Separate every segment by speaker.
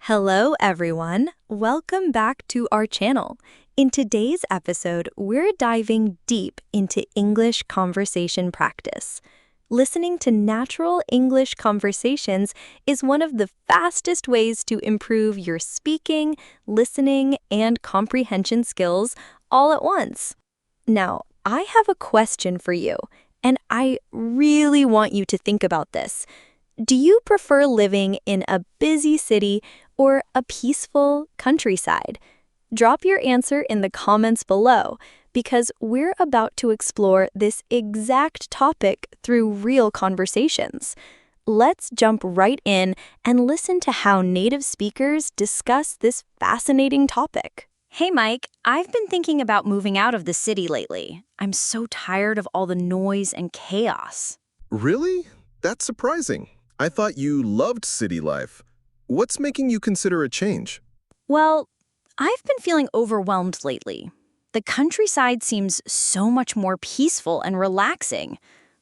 Speaker 1: Hello, everyone. Welcome back to our channel. In today's episode, we're diving deep into English conversation practice. Listening to natural English conversations is one of the fastest ways to improve your speaking, listening, and comprehension skills all at once. Now, I have a question for you, and I really want you to think about this. Do you prefer living in a busy city or a peaceful countryside? Drop your answer in the comments below because we're about to explore this exact topic through real conversations. Let's jump right in and listen to how native speakers discuss this fascinating topic. Hey Mike, I've been thinking about moving out of the city lately. I'm so tired of all the noise and chaos.
Speaker 2: Really? That's surprising. I thought you loved city life. What's making you consider a change?
Speaker 1: Well, I've been feeling overwhelmed lately. The countryside seems so much more peaceful and relaxing.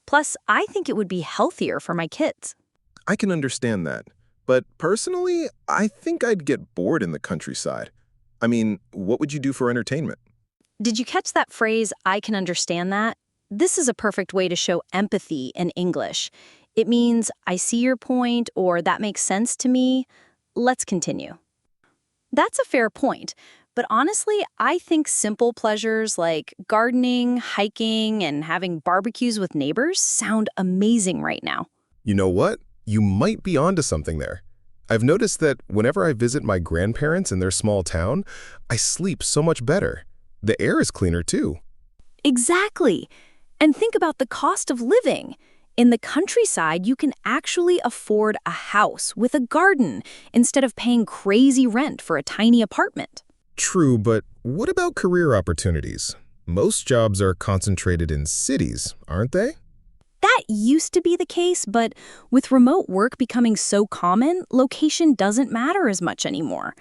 Speaker 1: Plus, I think it would be healthier for my kids.
Speaker 2: I can understand that. But personally, I think I'd get bored in the countryside. I mean, what would you do for entertainment?
Speaker 1: Did you catch that phrase, I can understand that? This is a perfect way to show empathy in English. It means, I see your point, or that makes sense to me. Let's continue. That's a fair point, but honestly, I think simple pleasures like gardening, hiking, and having barbecues with neighbors sound amazing right now.
Speaker 2: You know what? You might be onto something there. I've noticed that whenever I visit my grandparents in their small town, I sleep so much better. The air is cleaner too.
Speaker 1: Exactly. And think about the cost of living. In the countryside, you can actually afford a house with a garden instead of paying crazy rent for a tiny apartment.
Speaker 2: True, but what about career opportunities? Most jobs are concentrated in cities, aren't they?
Speaker 1: That used to be the case, but with remote work becoming so common, location doesn't matter as much anymore.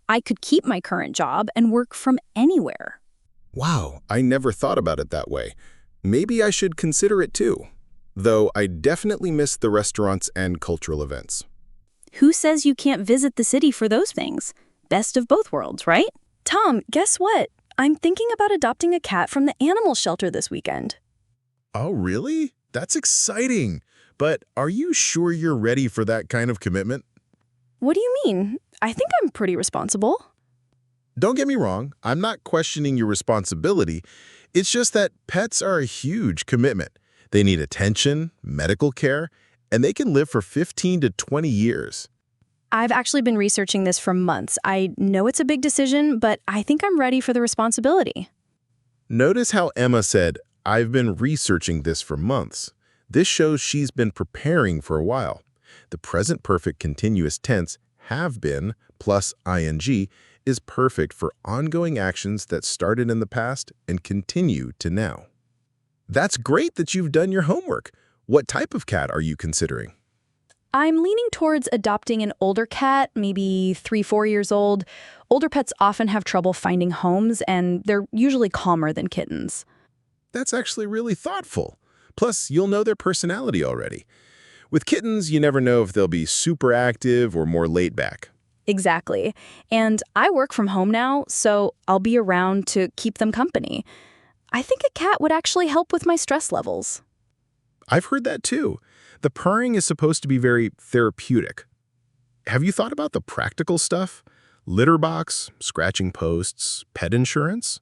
Speaker 1: I could keep my current job and work from anywhere.
Speaker 2: Wow, I never thought about it that way. Maybe I should consider it too. Though I definitely miss the restaurants and cultural events.
Speaker 1: Who says you can't visit the city for those things? Best of both worlds, right? Tom, guess what? I'm thinking about adopting a cat from the animal shelter this weekend.
Speaker 3: Oh, really? That's exciting. But are you sure you're ready for that kind of commitment?
Speaker 1: What do you mean? I think I'm pretty responsible.
Speaker 3: Don't get me wrong, I'm not questioning your responsibility. It's just that pets are a huge commitment. They need attention, medical care, and they can live for 15 to 20 years.
Speaker 1: I've actually been researching this for months. I know it's a big decision, but I think I'm ready for the responsibility.
Speaker 3: Notice how Emma said, I've been researching this for months. This shows she's been preparing for a while. The present perfect continuous tense, have been, plus ing, is perfect for ongoing actions that started in the past and continue to now. That's great that you've done your homework. What type of cat are you considering?
Speaker 1: I'm leaning towards adopting an older cat, maybe 3-4 years old. Older pets often have trouble finding homes, and they're usually calmer than kittens.
Speaker 3: That's actually really thoughtful. Plus, you'll know their personality already. With kittens, you never know if they'll be super active or more laid back.
Speaker 1: Exactly. And I work from home now, so I'll be around to keep them company. I think a cat would actually help with my stress levels.
Speaker 3: I've heard that too. The purring is supposed to be very therapeutic. Have you thought about the practical stuff? Litter box, scratching posts, pet insurance?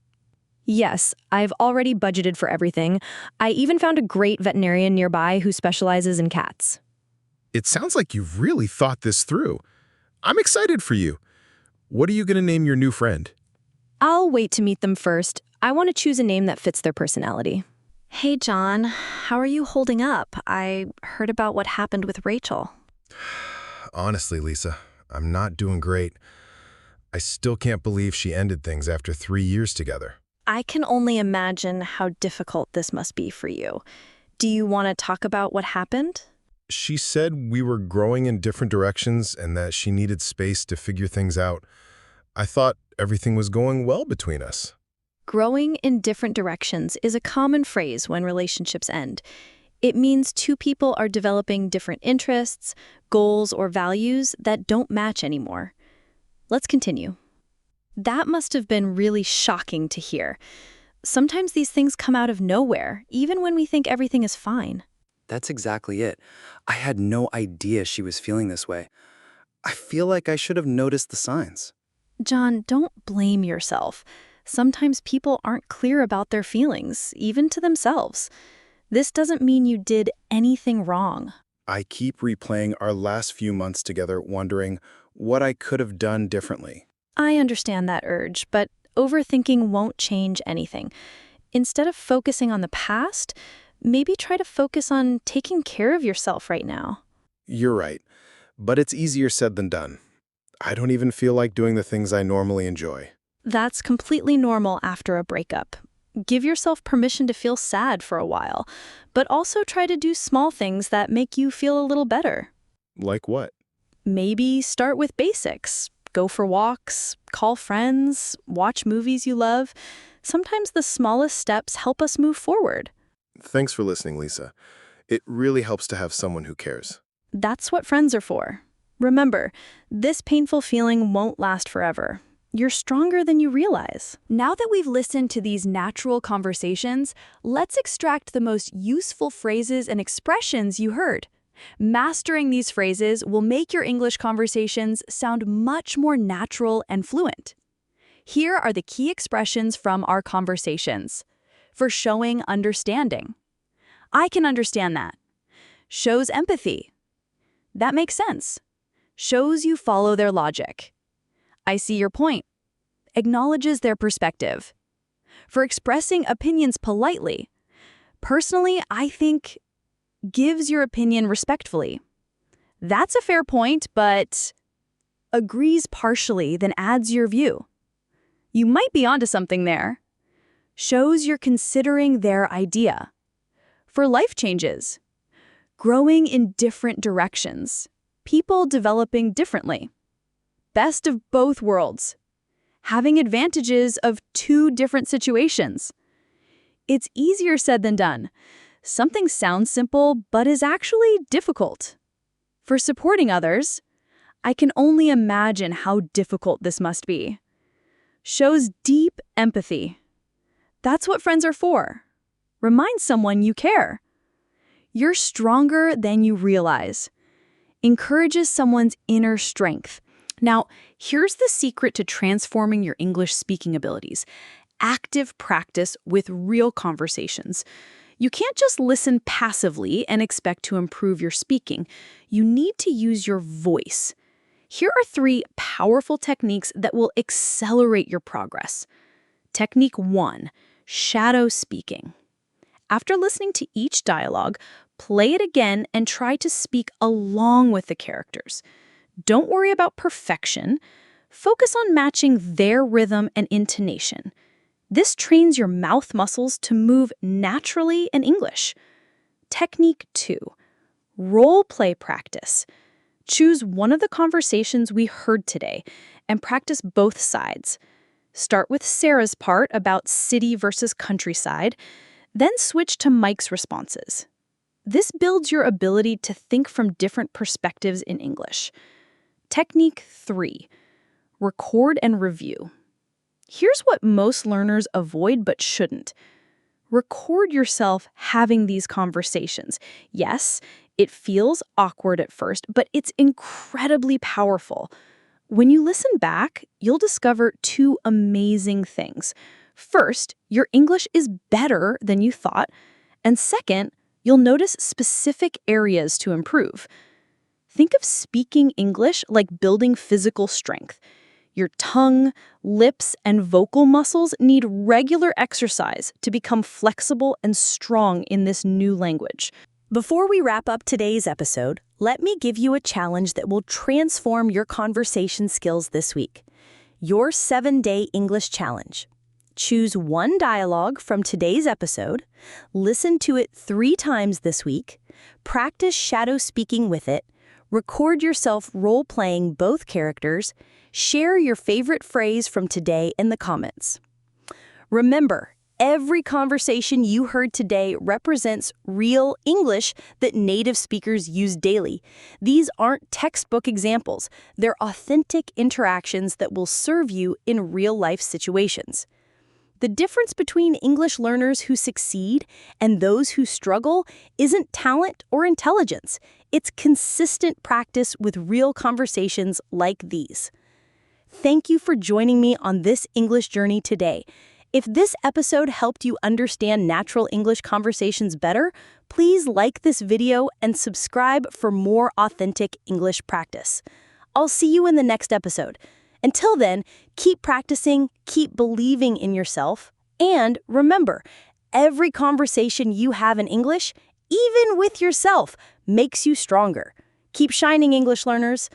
Speaker 1: Yes, I've already budgeted for everything. I even found a great veterinarian nearby who specializes in cats.
Speaker 3: It sounds like you've really thought this through. I'm excited for you. What are you going to name your new friend?
Speaker 1: I'll wait to meet them first. I want to choose a name that fits their personality. Hey, John. How are you holding up? I heard about what happened with Rachel.
Speaker 2: Honestly, Lisa, I'm not doing great. I still can't believe she ended things after 3 years together.
Speaker 1: I can only imagine how difficult this must be for you. Do you want to talk about what happened?
Speaker 2: She said we were growing in different directions and that she needed space to figure things out. I thought everything was going well between us.
Speaker 1: Growing in different directions is a common phrase when relationships end. It means two people are developing different interests, goals, or values that don't match anymore. Let's continue. That must have been really shocking to hear. Sometimes these things come out of nowhere, even when we think everything is fine.
Speaker 4: That's exactly it. I had no idea she was feeling this way. I feel like I should have noticed the signs.
Speaker 1: John, don't blame yourself. Sometimes people aren't clear about their feelings, even to themselves. This doesn't mean you did anything wrong.
Speaker 2: I keep replaying our last few months together, wondering what I could have done differently.
Speaker 1: I understand that urge, but overthinking won't change anything. Instead of focusing on the past, maybe try to focus on taking care of yourself right now.
Speaker 2: You're right, but it's easier said than done. I don't even feel like doing the things I normally enjoy.
Speaker 1: That's completely normal after a breakup. Give yourself permission to feel sad for a while, but also try to do small things that make you feel a little better.
Speaker 2: Like what?
Speaker 1: Maybe start with basics. Go for walks, call friends, watch movies you love. Sometimes the smallest steps help us move forward.
Speaker 2: Thanks for listening, Lisa. It really helps to have someone who cares.
Speaker 1: That's what friends are for. Remember, this painful feeling won't last forever. You're stronger than you realize.
Speaker 5: Now that we've listened to these natural conversations, let's extract the most useful phrases and expressions you heard. Mastering these phrases will make your English conversations sound much more natural and fluent. Here are the key expressions from our conversations. For showing understanding. I can understand that. Shows empathy. That makes sense. Shows you follow their logic. I see your point. Acknowledges their perspective. For expressing opinions politely. Personally, I think gives your opinion respectfully. That's a fair point, but agrees partially, then adds your view. You might be onto something there. Shows you're considering their idea. For life changes. Growing in different directions. People developing differently. Best of both worlds. Having advantages of two different situations. It's easier said than done. Something sounds simple, but is actually difficult. For supporting others, I can only imagine how difficult this must be. Shows deep empathy. That's what friends are for. Remind someone you care. You're stronger than you realize. Encourages someone's inner strength. Now, here's the secret to transforming your English speaking abilities. Active practice with real conversations. You can't just listen passively and expect to improve your speaking. You need to use your voice. Here are 3 powerful techniques that will accelerate your progress. Technique 1, shadow speaking. After listening to each dialogue, play it again and try to speak along with the characters. Don't worry about perfection. Focus on matching their rhythm and intonation. This trains your mouth muscles to move naturally in English. Technique 2, role play practice. Choose one of the conversations we heard today and practice both sides. Start with Sarah's part about city versus countryside, then switch to Mike's responses. This builds your ability to think from different perspectives in English. Technique 3, record and review. Here's what most learners avoid but shouldn't. Record yourself having these conversations. Yes, it feels awkward at first, but it's incredibly powerful. When you listen back, you'll discover 2 amazing things. First, your English is better than you thought. And second, you'll notice specific areas to improve. Think of speaking English like building physical strength. Your tongue, lips, and vocal muscles need regular exercise to become flexible and strong in this new language. Before we wrap up today's episode, let me give you a challenge that will transform your conversation skills this week. Your 7-day English challenge. Choose one dialogue from today's episode, listen to it 3 times this week, practice shadow speaking with it, record yourself role-playing both characters, share your favorite phrase from today in the comments. Remember,
Speaker 1: Every conversation you heard today represents real English that native speakers use daily. These aren't textbook examples. They're authentic interactions that will serve you in real-life situations. The difference between English learners who succeed and those who struggle isn't talent or intelligence. It's consistent practice with real conversations like these. Thank you for joining me on this English journey today. If this episode helped you understand natural English conversations better, please like this video and subscribe for more authentic English practice. I'll see you in the next episode. Until then, keep practicing, keep believing in yourself, and remember, every conversation you have in English, even with yourself, makes you stronger. Keep shining, English learners.